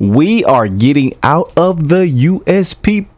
We are getting out of the US, people.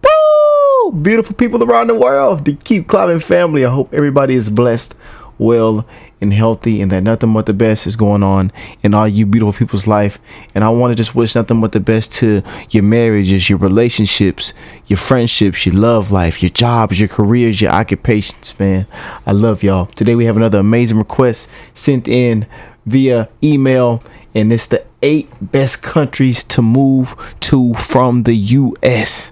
Beautiful people around the world. The Keep Climbing family. I hope everybody is blessed, well, and healthy, and that nothing but the best is going on in all you beautiful people's life. And I want to just wish nothing but the best to your marriages, your relationships, your friendships, your love life, your jobs, your careers, your occupations, man. I love y'all. Today we have another amazing request sent in via email, and it's the 8 best countries to move to from the US.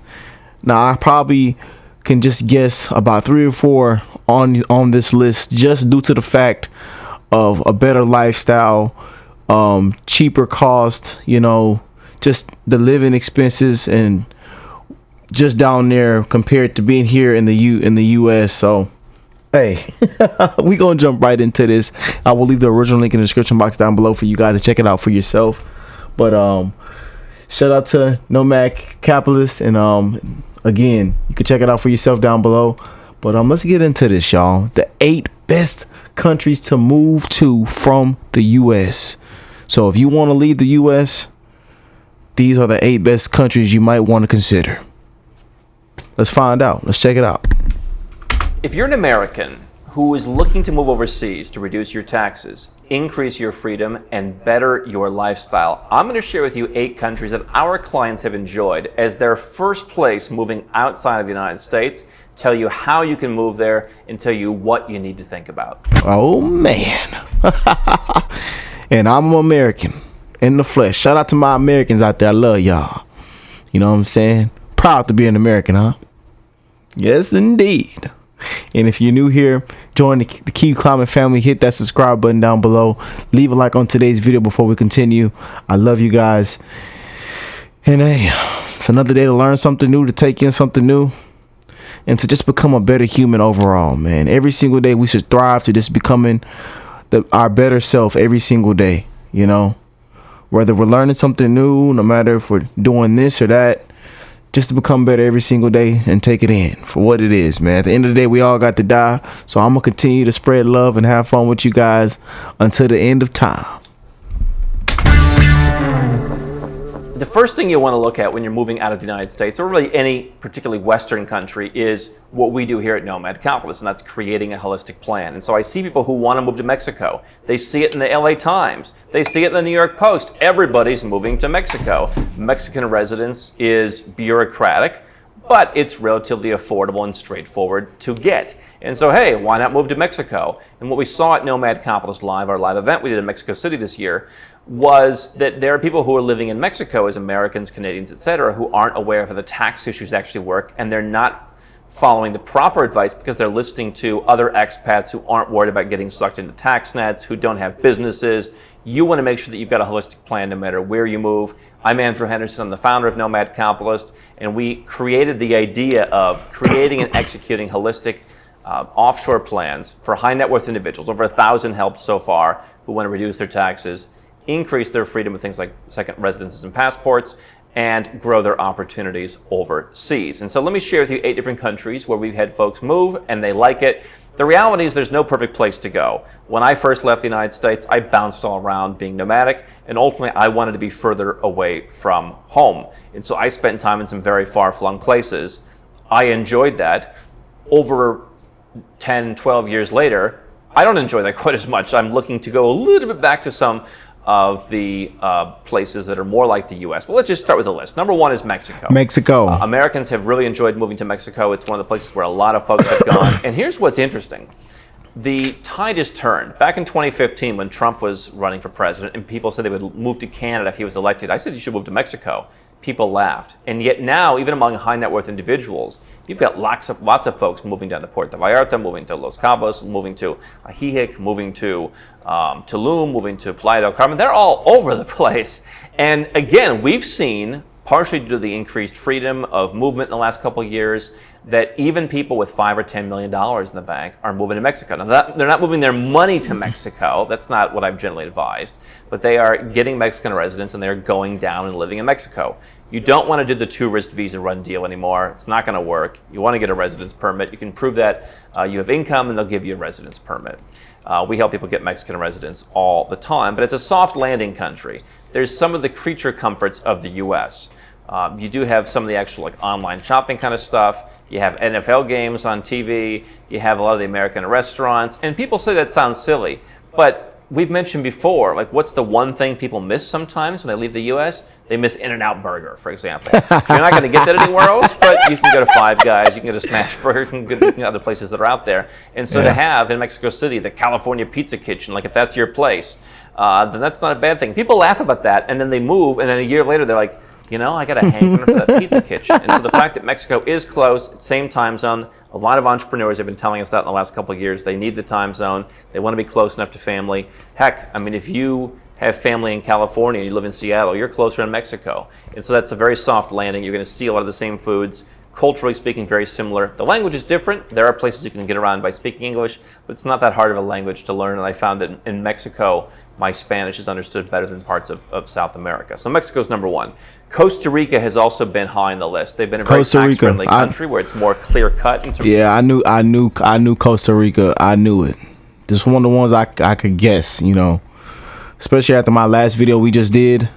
Now, I probably can just guess about 3 or 4 on this list, just due to the fact of a better lifestyle, cheaper cost, just the living expenses, and just down there compared to being here in the US. So, hey, we gonna jump right into this. I will leave the original link in the description box down below for you guys to check it out for yourself. But shout out to Nomad Capitalist, and again, you can check it out for yourself down below. But let's get into this, y'all. The 8 best countries to move to from the US. So if you want to leave the US, these are the 8 best countries you might want to consider. Let's find out. Let's check it out. If you're an American who is looking to move overseas to reduce your taxes, increase your freedom, and better your lifestyle, I'm going to share with you 8 countries that our clients have enjoyed as their first place moving outside of the United States, tell you how you can move there, and tell you what you need to think about. Oh, man. And I'm an American in the flesh. Shout out to my Americans out there. I love y'all. You know what I'm saying? Proud to be an American, huh? Yes, indeed. And if you're new here, join the Keep Climbing family. Hit that subscribe button down below. Leave a like on today's video before we continue. I love you guys. And hey, it's another day to learn something new, to take in something new, and to just become a better human overall, man. Every single day we should strive to just becoming our better self every single day, Whether we're learning something new, no matter if we're doing this or that, just to become better every single day and take it in for what it is, man. At the end of the day, we all got to die. So I'm going to continue to spread love and have fun with you guys until the end of time. The first thing you want to look at when you're moving out of the United States, or really any particularly Western country, is what we do here at Nomad Capitalist, and that's creating a holistic plan. And so I see people who want to move to Mexico. They see it in the LA Times. They see it in the New York Post. Everybody's moving to Mexico. Mexican residence is bureaucratic, but it's relatively affordable and straightforward to get. And so, hey, why not move to Mexico? And what we saw at Nomad Capitalist Live, our live event we did in Mexico City this year, was that there are people who are living in Mexico as Americans, Canadians, etc., who aren't aware of how the tax issues actually work, and they're not following the proper advice because they're listening to other expats who aren't worried about getting sucked into tax nets, who don't have businesses. You want to make sure that you've got a holistic plan no matter where you move. I'm Andrew Henderson. I'm the founder of Nomad Capitalist, and we created the idea of creating and executing holistic offshore plans for high net worth individuals, over 1,000 helped so far, who want to reduce their taxes, increase their freedom with things like second residences and passports, and grow their opportunities overseas. And so let me share with you 8 different countries where we've had folks move and they like it. The reality is there's no perfect place to go. When I first left the United States, I bounced all around being nomadic, and ultimately I wanted to be further away from home. And so I spent time in some very far-flung places. I enjoyed that. Over 10, 12 years later, I don't enjoy that quite as much. I'm looking to go a little bit back to some of the places that are more like the U.S. But let's just start with the list. Number 1 is Mexico. Mexico. Americans have really enjoyed moving to Mexico. It's one of the places where a lot of folks have gone. And here's what's interesting. The tide has turned. Back in 2015, when Trump was running for president and people said they would move to Canada if he was elected, I said you should move to Mexico. People laughed. And yet now, even among high net worth individuals, you've got lots of folks moving down to Puerto Vallarta, moving to Los Cabos, moving to Ajijic, moving to Tulum, moving to Playa del Carmen. They're all over the place. And again, we've seen, partially due to the increased freedom of movement in the last couple of years, that even people with $5 or $10 million in the bank are moving to Mexico. Now, they're not moving their money to Mexico. That's not what I've generally advised. But they are getting Mexican residence and they're going down and living in Mexico. You don't want to do the tourist visa run deal anymore. It's not going to work. You want to get a residence permit. You can prove that you have income and they'll give you a residence permit. We help people get Mexican residence all the time, but it's a soft landing country. there's some of the creature comforts of the U.S. You do have some of the actual like online shopping kind of stuff. You have NFL games on TV. You have a lot of the American restaurants. And people say that sounds silly, but we've mentioned before, like what's the one thing people miss sometimes when they leave the U.S.? They miss In-N-Out Burger, for example. You're not going to get that anywhere else, but you can go to Five Guys, you can go to Smash Burger, you can go to other places that are out there. And so to have in Mexico City the California Pizza Kitchen, like if that's your place, then that's not a bad thing. People laugh about that, and then they move, and then a year later they're like, you know, I got a hankering for that pizza kitchen. And so the fact that Mexico is close, same time zone, a lot of entrepreneurs have been telling us that in the last couple of years. They need the time zone. They want to be close enough to family. Heck, I mean, if you have family in California and you live in Seattle, you're closer to Mexico. And so that's a very soft landing. You're going to see a lot of the same foods. Culturally speaking, very similar. The language is different. There are places you can get around by speaking English, but it's not that hard of a language to learn. And I found that in Mexico, my Spanish is understood better than parts of South America. So Mexico's number one. Costa Rica has also been high on the list. They've been a very tax-friendly country where it's more clear-cut. I knew Costa Rica. I knew it. This is one of the ones I could guess, you know, especially after my last video we just did.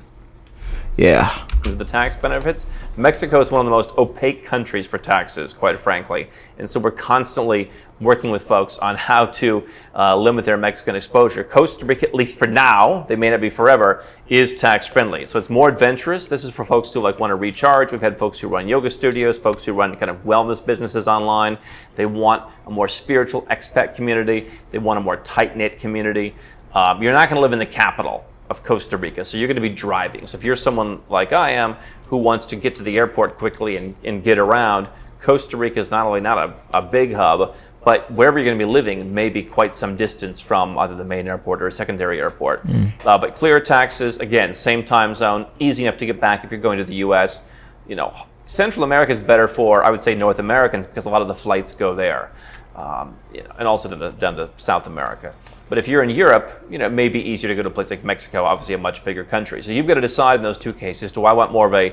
Yeah. The tax benefits. Mexico is one of the most opaque countries for taxes, quite frankly. And so we're constantly working with folks on how to limit their Mexican exposure. Costa Rica, at least for now, they may not be forever, is tax friendly. So it's more adventurous. This is for folks who like want to recharge. We've had folks who run yoga studios, folks who run kind of wellness businesses online. They want a more spiritual expat community. They want a more tight-knit community. You're not going to live in the capital of Costa Rica, so you're going to be driving. So if you're someone like I am who wants to get to the airport quickly and get around, Costa Rica is not only not a big hub, but wherever you're going to be living may be quite some distance from either the main airport or a secondary airport. But clear taxes, again, same time zone, easy enough to get back if you're going to the U.S. You know, Central America is better for, I would say, North Americans because a lot of the flights go there, and also down to South America. But if you're in Europe, you know, it may be easier to go to a place like Mexico, obviously a much bigger country. So you've got to decide in those two cases, do I want more of a,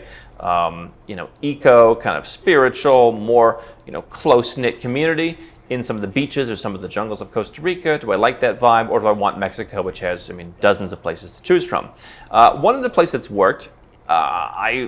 eco, kind of spiritual, more, close-knit community in some of the beaches or some of the jungles of Costa Rica? Do I like that vibe? Or do I want Mexico, which has, dozens of places to choose from? One of the places that's worked, I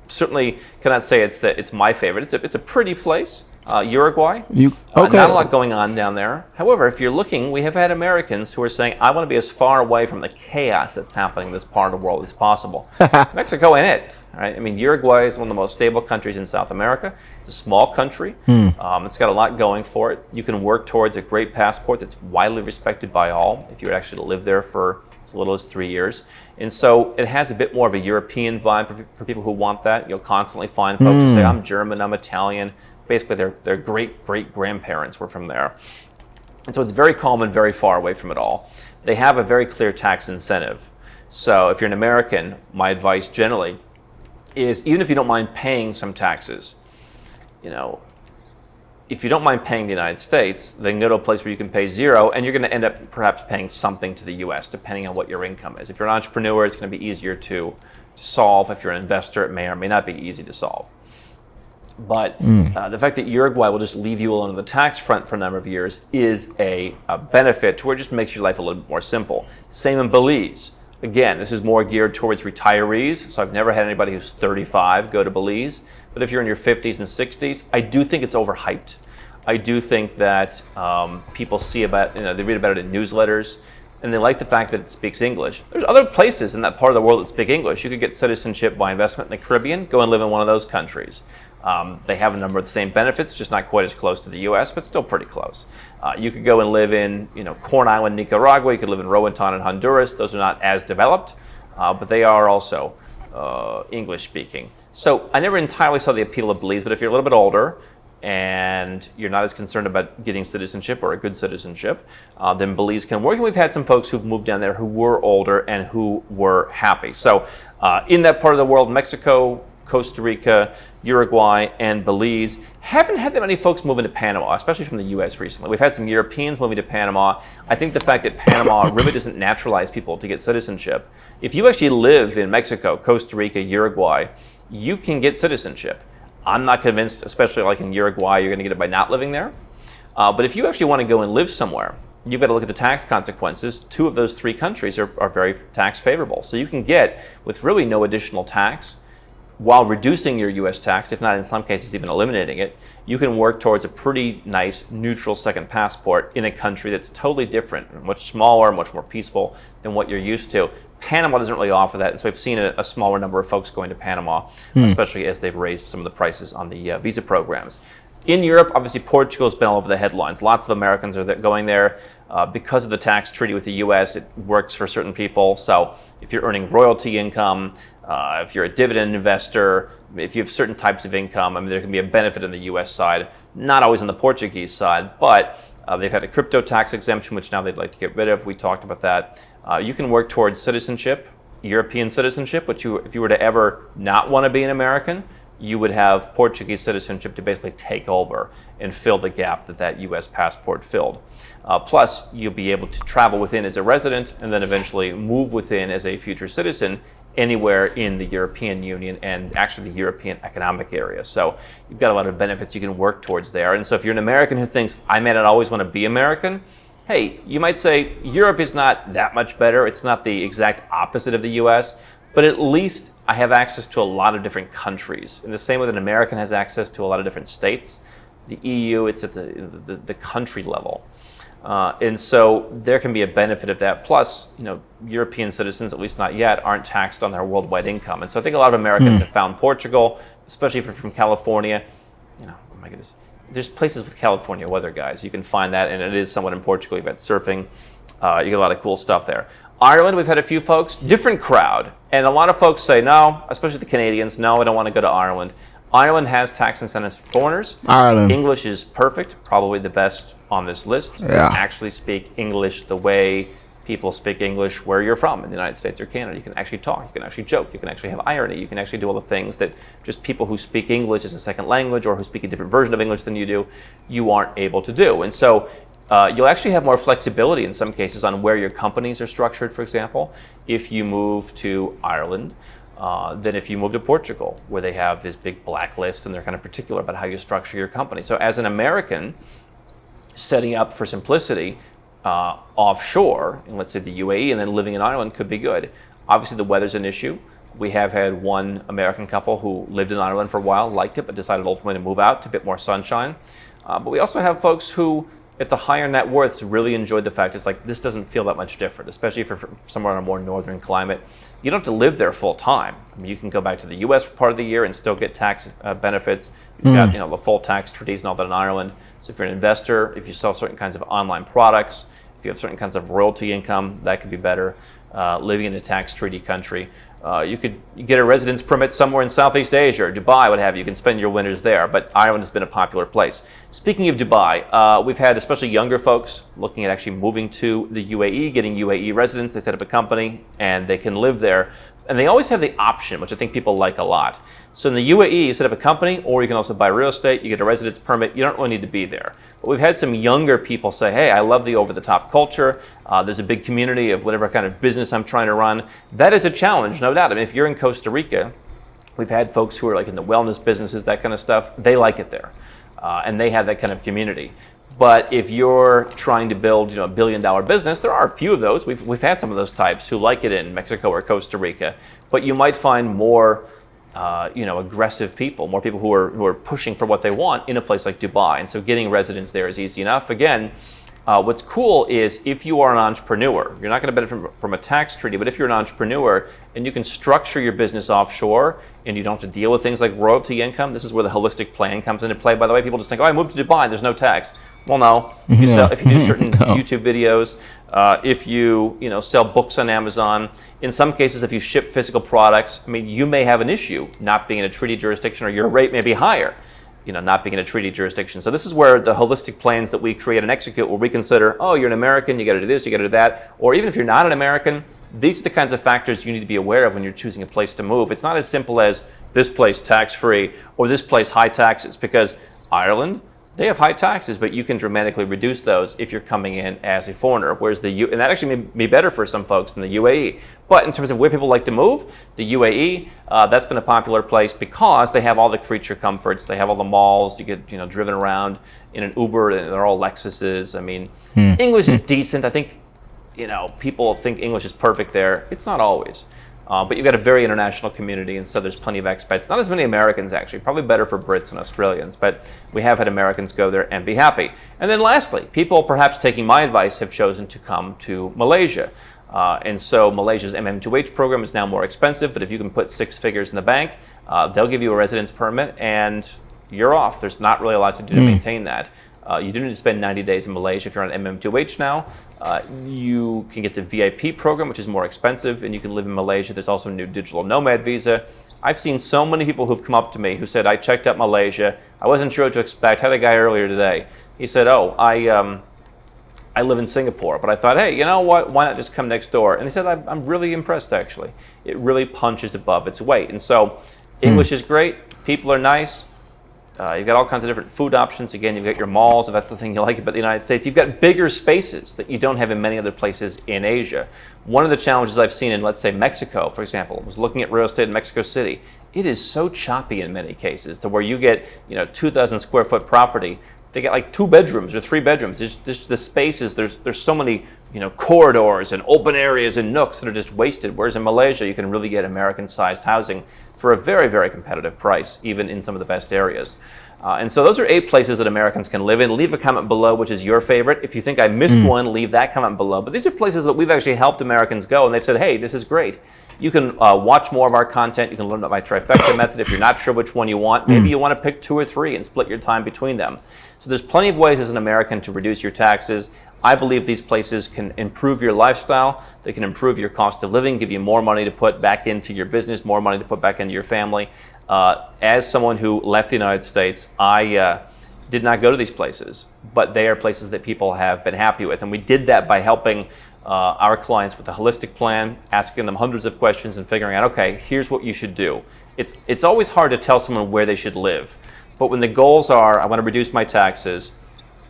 certainly cannot say it's my favorite. It's a pretty place. Uruguay. Not a lot going on down there. However, if you're looking, we have had Americans who are saying, I want to be as far away from the chaos that's happening in this part of the world as possible. Mexico ain't it. Right? Uruguay is one of the most stable countries in South America. It's a small country. It's got a lot going for it. You can work towards a great passport that's widely respected by all if you were actually to live there for as little as 3 years. And so it has a bit more of a European vibe for people who want that. You'll constantly find folks who say, I'm German, I'm Italian. Basically, their great-great-grandparents were from there. And so it's very calm and very far away from it all. They have a very clear tax incentive. So if you're an American, my advice generally is, even if you don't mind paying some taxes, if you don't mind paying the United States, then go to a place where you can pay zero, and you're going to end up perhaps paying something to the U.S., depending on what your income is. If you're an entrepreneur, it's going to be easier to solve. If you're an investor, it may or may not be easy to solve. But the fact that Uruguay will just leave you alone on the tax front for a number of years is a benefit to where it just makes your life a little bit more simple. Same in Belize. Again, this is more geared towards retirees, so I've never had anybody who's 35 go to Belize. But if you're in your 50s and 60s, I do think it's overhyped. I do think that people see about, they read about it in newsletters, and they like the fact that it speaks English. There's other places in that part of the world that speak English. You could get citizenship by investment in the Caribbean, go and live in one of those countries. They have a number of the same benefits, just not quite as close to the U.S., but still pretty close. You could go and live in, Corn Island, Nicaragua. You could live in Roatan in Honduras. Those are not as developed, but they are also English-speaking. So I never entirely saw the appeal of Belize, but if you're a little bit older and you're not as concerned about getting citizenship or a good citizenship, then Belize can work. And we've had some folks who've moved down there who were older and who were happy. So in that part of the world, Mexico, Costa Rica, Uruguay, and Belize. Haven't had that many folks move into Panama, especially from the U.S. recently. We've had some Europeans moving to Panama. I think the fact that Panama really doesn't naturalize people to get citizenship. If you actually live in Mexico, Costa Rica, Uruguay, you can get citizenship. I'm not convinced, especially like in Uruguay, you're going to get it by not living there. But if you actually want to go and live somewhere, you've got to look at the tax consequences. 2 of those 3 countries are very tax favorable. So you can get, with really no additional tax, while reducing your U.S. tax, if not in some cases even eliminating it, you can work towards a pretty nice neutral second passport in a country that's totally different, much smaller, much more peaceful than what you're used to. Panama doesn't really offer that, and so we've seen a smaller number of folks going to Panama, especially as they've raised some of the prices on the visa programs. In Europe, obviously, Portugal's been all over the headlines. Lots of Americans are going there. Because of the tax treaty with the U.S., it works for certain people. So if you're earning royalty income, if you're a dividend investor, if you have certain types of income, I mean, there can be a benefit on the U.S. side, not always on the Portuguese side, but they've had a crypto tax exemption, which now they'd like to get rid of. We talked about that. You can work towards citizenship, European citizenship, which if you were to ever not want to be an American, you would have Portuguese citizenship to basically take over and fill the gap that U.S. passport filled. Plus, you'll be able to travel within as a resident and then eventually move within as a future citizen anywhere in the European Union and actually the European Economic Area. So you've got a lot of benefits you can work towards there. And so if you're an American who thinks, I may not always want to be American, hey, you might say Europe is not that much better. It's not the exact opposite of the U.S., but at least I have access to a lot of different countries. And the same way that an American has access to a lot of different states, the EU, it's at the country level. And so there can be a benefit of that. Plus, European citizens, at least not yet, aren't taxed on their worldwide income. And so I think a lot of Americans have found Portugal, especially if you're from California. Oh my goodness, there's places with California weather, guys. You can find that, and it is somewhat in Portugal. You've got surfing. You get a lot of cool stuff there. Ireland, we've had a few folks, different crowd. And a lot of folks say, no, especially the Canadians, no, I don't want to go to Ireland. Ireland has tax incentives for foreigners. Ireland. English is perfect, probably the best on this list. Yeah. You can actually speak English the way people speak English where you're from, in the United States or Canada. You can actually talk, you can actually joke, you can actually have irony, you can actually do all the things that just people who speak English as a second language or who speak a different version of English than you do, you aren't able to do. And so you'll actually have more flexibility in some cases on where your companies are structured, for example, if you move to Ireland than if you move to Portugal, where they have this big blacklist and they're kind of particular about how you structure your company. So as an American, setting up for simplicity offshore, in let's say the UAE, and then living in Ireland could be good. Obviously the weather's an issue. We have had one American couple who lived in Ireland for a while, liked it, but decided ultimately to move out to a bit more sunshine. But we also have folks who, at the higher net worths, really enjoyed the fact it's like, this doesn't feel that much different, especially if you're from somewhere in a more northern climate. You don't have to live there full time. I mean, you can go back to the U.S. for part of the year and still get tax benefits. You've got the full tax treaties and all that in Ireland. So if you're an investor, if you sell certain kinds of online products, if you have certain kinds of royalty income, that could be better. Living in a tax treaty country. You could get a residence permit somewhere in Southeast Asia or Dubai, what have you. You can spend your winters there, but Ireland has been a popular place. Speaking of Dubai, we've had especially younger folks looking at actually moving to the UAE, getting UAE residence. They set up a company and they can live there. And they always have the option, which I think people like a lot. So in the UAE, you set up a company, or you can also buy real estate. You get a residence permit. You don't really need to be there. But we've had some younger people say, hey, I love the over-the-top culture. There's a big community of whatever kind of business I'm trying to run. That is a challenge, no doubt. I mean, if you're in Costa Rica, we've had folks who are like in the wellness businesses, that kind of stuff. They like it there. And they have that kind of community. But if you're trying to build, a billion-dollar business, there are a few of those. We've had some of those types who like it in Mexico or Costa Rica. But you might find more, aggressive people, more people who are pushing for what they want in a place like Dubai. And so getting residence there is easy enough. Again, what's cool is if you are an entrepreneur, you're not going to benefit from a tax treaty, but if you're an entrepreneur and you can structure your business offshore and you don't have to deal with things like royalty income, this is where the holistic plan comes into play. By the way, people just think, oh, I moved to Dubai and there's no tax. Well, no. If you do certain YouTube videos, if you sell books on Amazon, in some cases, if you ship physical products, I mean, you may have an issue not being in a treaty jurisdiction, or your rate may be higher, not being in a treaty jurisdiction. So this is where the holistic plans that we create and execute will reconsider, oh, you're an American, you got to do this, you got to do that. Or even if you're not an American, these are the kinds of factors you need to be aware of when you're choosing a place to move. It's not as simple as this place tax-free or this place high taxes, because Ireland, they have high taxes, but you can dramatically reduce those if you're coming in as a foreigner. Whereas and that actually may be better for some folks than the UAE. But in terms of where people like to move, the UAE, that's been a popular place because they have all the creature comforts. They have all the malls. You get driven around in an Uber, and they're all Lexuses. I mean, English is decent. I think people think English is perfect there. It's not always. But you've got a very international community, and so there's plenty of expats. Not as many Americans, actually. Probably better for Brits and Australians, but we have had Americans go there and be happy. And then lastly, people perhaps taking my advice have chosen to come to Malaysia. And so Malaysia's MM2H program is now more expensive, but if you can put 6 figures in the bank, they'll give you a residence permit, and you're off. There's not really a lot to do to maintain that. You do need to spend 90 days in Malaysia if you're on MM2H now. You can get the VIP program, which is more expensive, and you can live in Malaysia. There's also a new digital nomad visa. I've seen so many people who've come up to me who said, I checked out Malaysia. I wasn't sure what to expect. I had a guy earlier today. He said, I live in Singapore, but I thought, hey, you know what? Why not just come next door? And he said, I'm really impressed, actually. It really punches above its weight. And so English is great. People are nice. You've got all kinds of different food options. Again, you've got your malls, if that's the thing you like about the United States. You've got bigger spaces that you don't have in many other places in Asia. One of the challenges I've seen in, let's say, Mexico, for example, was looking at real estate in Mexico City. It is so choppy in many cases to where you get 2,000 square foot property. They get like 2 bedrooms or 3 bedrooms. There's the spaces. There's so many corridors and open areas and nooks that are just wasted. Whereas in Malaysia, you can really get American-sized housing for a very, very competitive price, even in some of the best areas. And so those are 8 places that Americans can live in. Leave a comment below which is your favorite. If you think I missed one, leave that comment below. But these are places that we've actually helped Americans go, and they've said, hey, this is great. You can watch more of our content. You can learn about my trifecta method. If you're not sure which one you want, maybe you want to pick 2 or 3 and split your time between them. So there's plenty of ways as an American to reduce your taxes. I believe these places can improve your lifestyle. They can improve your cost of living, give you more money to put back into your business, more money to put back into your family. As someone who left the United States, I did not go to these places, but they are places that people have been happy with. And we did that by helping our clients with a holistic plan, asking them hundreds of questions and figuring out, okay, here's what you should do. It's always hard to tell someone where they should live. But when the goals are, I want to reduce my taxes,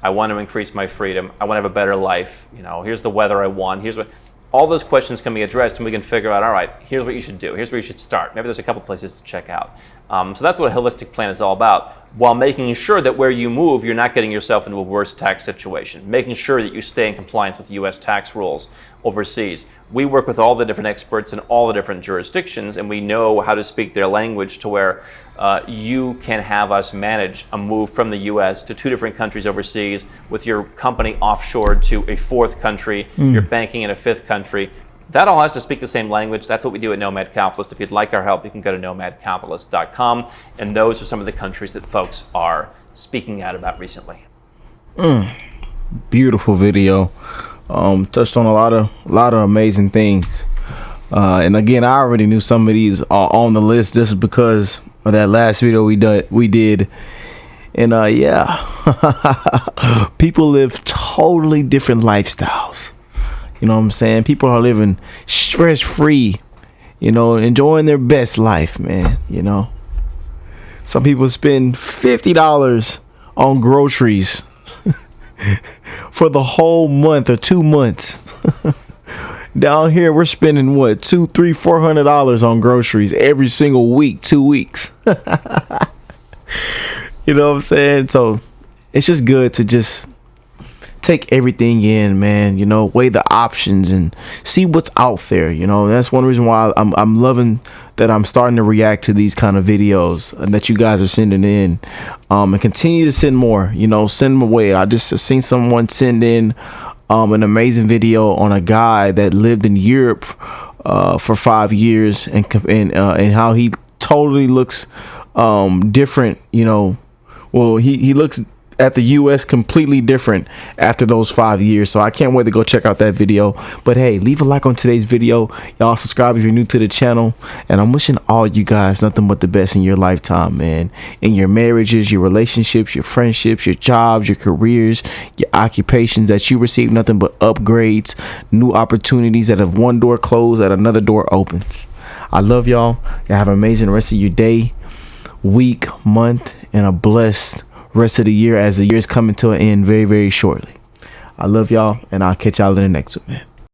I want to increase my freedom, I want to have a better life, here's the weather I want, all those questions can be addressed, and we can figure out, all right, here's what you should do, here's where you should start. Maybe there's a couple places to check out. So that's what a holistic plan is all about, while making sure that where you move, you're not getting yourself into a worse tax situation, making sure that you stay in compliance with U.S. tax rules overseas. We work with all the different experts in all the different jurisdictions, and we know how to speak their language to where you can have us manage a move from the U.S. to 2 different countries overseas, with your company offshored to a 4th country, you're banking in a 5th country. That all has to speak the same language. That's what we do at Nomad Capitalist. If you'd like our help, you can go to nomadcapitalist.com, and those are some of the countries that folks are speaking out about recently. Beautiful video. Touched on a lot of amazing things. And again, I already knew some of these are on the list just because of that last video we did. And people live totally different lifestyles. You know what I'm saying? People are living stress-free, enjoying their best life, man. Some people spend $50 on groceries for the whole month or 2 months. Down here, we're spending what, $200, $300, $400 on groceries every single week, 2 weeks. You know what I'm saying? So it's just good to just take everything in, man. Weigh the options and see what's out there. That's one reason why I'm loving that I'm starting to react to these kind of videos and that you guys are sending in, and continue to send more. Send them away. I just seen someone send in an amazing video on a guy that lived in Europe for 5 years and how he totally looks different. Well, he looks at the U.S. completely different after those 5 years. So I can't wait to go check out that video. But hey, leave a like on today's video. Y'all subscribe if you're new to the channel. And I'm wishing all you guys nothing but the best in your lifetime, man. In your marriages, your relationships, your friendships, your jobs, your careers, your occupations, that you receive nothing but upgrades, new opportunities, that if one door closed, that another door opens. I love y'all. Y'all have an amazing rest of your day, week, month, and a blessed rest of the year, as the year is coming to an end very, very shortly. I love y'all, and I'll catch y'all in the next one, man.